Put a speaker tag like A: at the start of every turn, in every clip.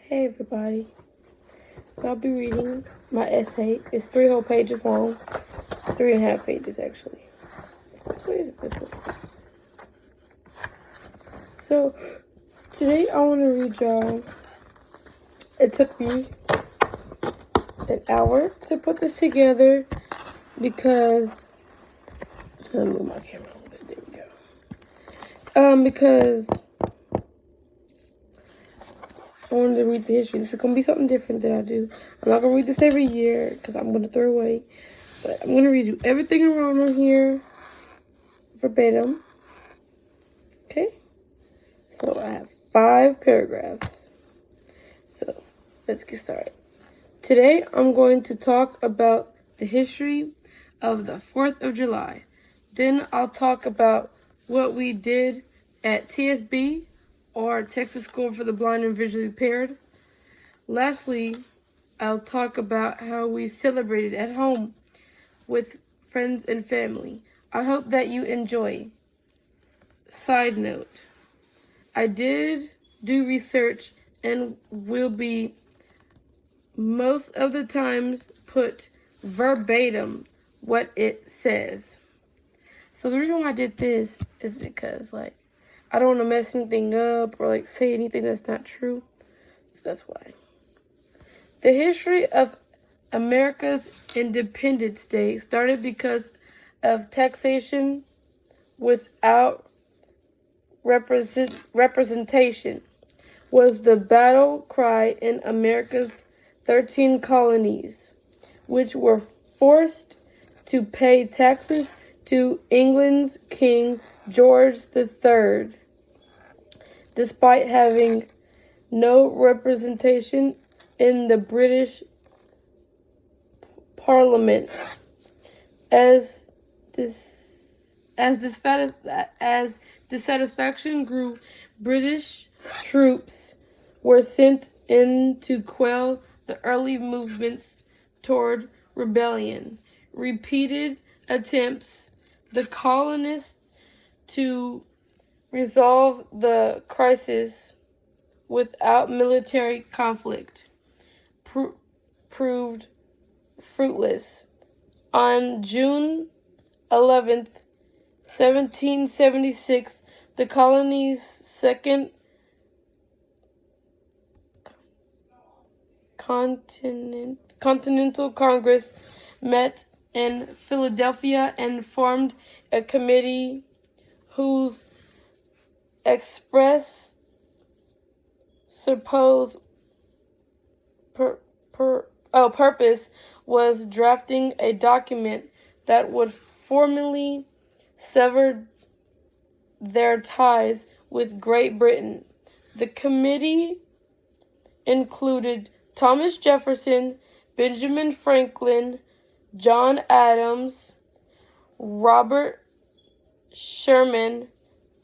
A: Hey everybody. So I'll be reading my essay. It's 3 whole pages long. 3.5 pages actually. So is it this one? So today I want to read y'all. It took me an hour to put this together because let me move my camera a little bit. There we go. Because I wanted to read the history. This is going to be something different that I do. I'm not going to read this every year because I'm going to throw away. But I'm going to read you everything I wrote on here verbatim. Okay? So I have 5 paragraphs. So let's get started. Today I'm going to talk about the history of the 4th of July. Then I'll talk about what we did at TSB, or Texas School for the Blind and Visually Impaired. Lastly, I'll talk about how we celebrated at home with friends and family. I hope that you enjoy. Side note, I did do research and will be most of the times put verbatim what it says. So the reason why I did this is because I don't want to mess anything up or say anything that's not true. So that's why. The history of America's Independence Day started because of taxation without representation was the battle cry in America's 13 colonies, which were forced to pay taxes to England's King George III, despite having no representation in the British Parliament. As dissatisfaction grew, British troops were sent in to quell the early movements toward rebellion. Repeated attempts the colonists to resolve the crisis without military conflict proved fruitless. On June 11th, 1776, the colony's second Continental Congress met in Philadelphia and formed a committee whose express purpose was drafting a document that would formally sever their ties with Great Britain. The committee included Thomas Jefferson, Benjamin Franklin, John Adams, Robert Sherman,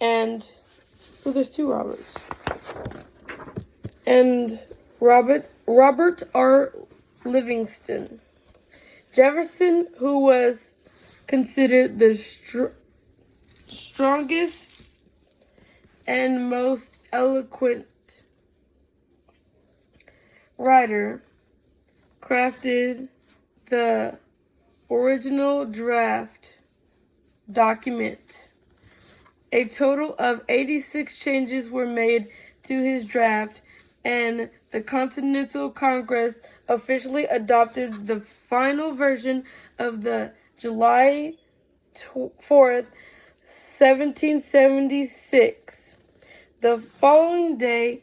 A: and there's 2 Roberts. And Robert R. Livingston. Jefferson, who was considered the strongest and most eloquent writer, crafted the original draft document. A total of 86 changes were made to his draft, and the Continental Congress officially adopted the final version of the July 4th, 1776. The following day,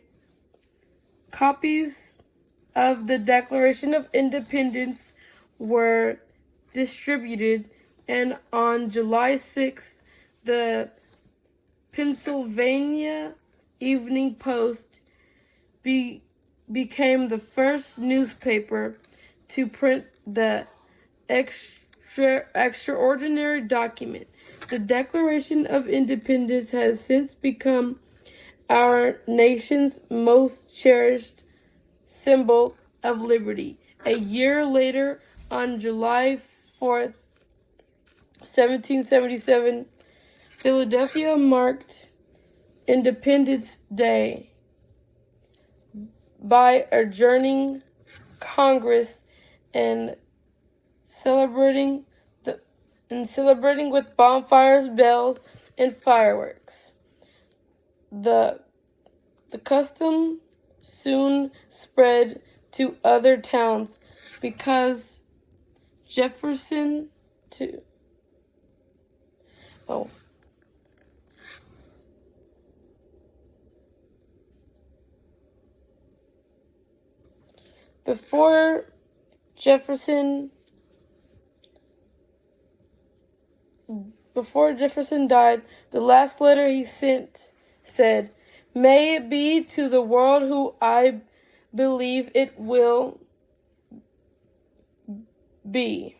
A: copies of the Declaration of Independence were distributed, and on July 6th, the Pennsylvania Evening Post became the first newspaper to print the extraordinary document. The Declaration of Independence has since become our nation's most cherished symbol of liberty. A year later, on July 4th, 1777, Philadelphia marked Independence Day. by adjourning Congress and celebrating with bonfires, bells, and fireworks. The custom soon spread to other towns because Jefferson too. Oh. Before Jefferson died, the last letter he sent said, "May it be to the world who I believe it will be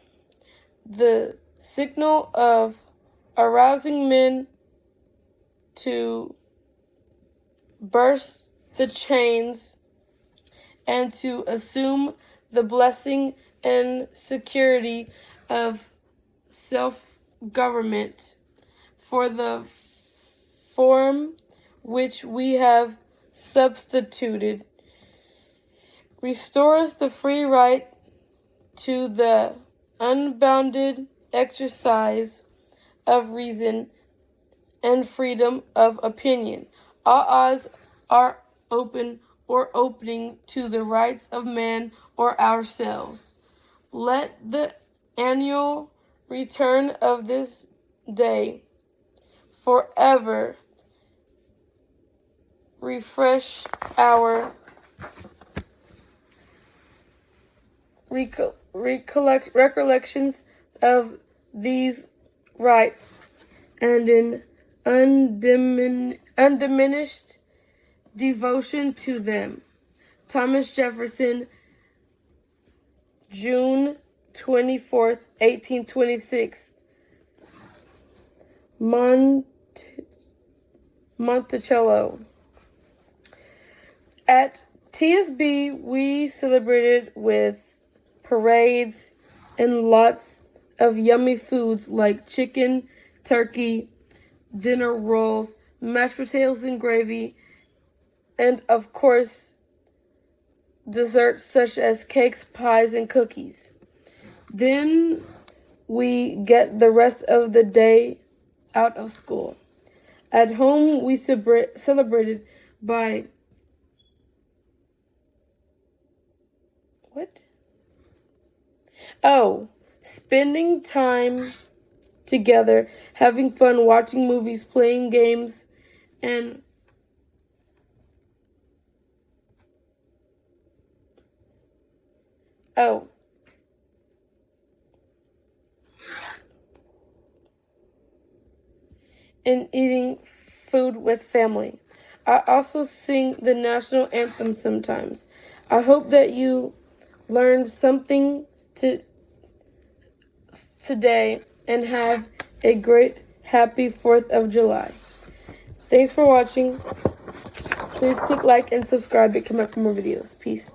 A: the signal of arousing men to burst the chains and to assume the blessing and security of self-government for the form which we have substituted, restores the free right to the unbounded exercise of reason and freedom of opinion. All odds are open or opening to the rights of man or ourselves. Let the annual return of this day forever refresh our recollections of these rights and in undiminished devotion to them." Thomas Jefferson, June 24th, 1826. Monticello. At TSB, we celebrated with parades and lots of yummy foods like chicken, turkey, dinner rolls, mashed potatoes and gravy, and of course, desserts such as cakes, pies, and cookies. Then we get the rest of the day out of school. At home, we celebrated by spending time together, having fun, watching movies, playing games, and eating food with family. I also sing the national anthem sometimes. I hope that you learned something today and have a great, happy 4th of July. Thanks for watching. Please click like and subscribe to come back for more videos. Peace.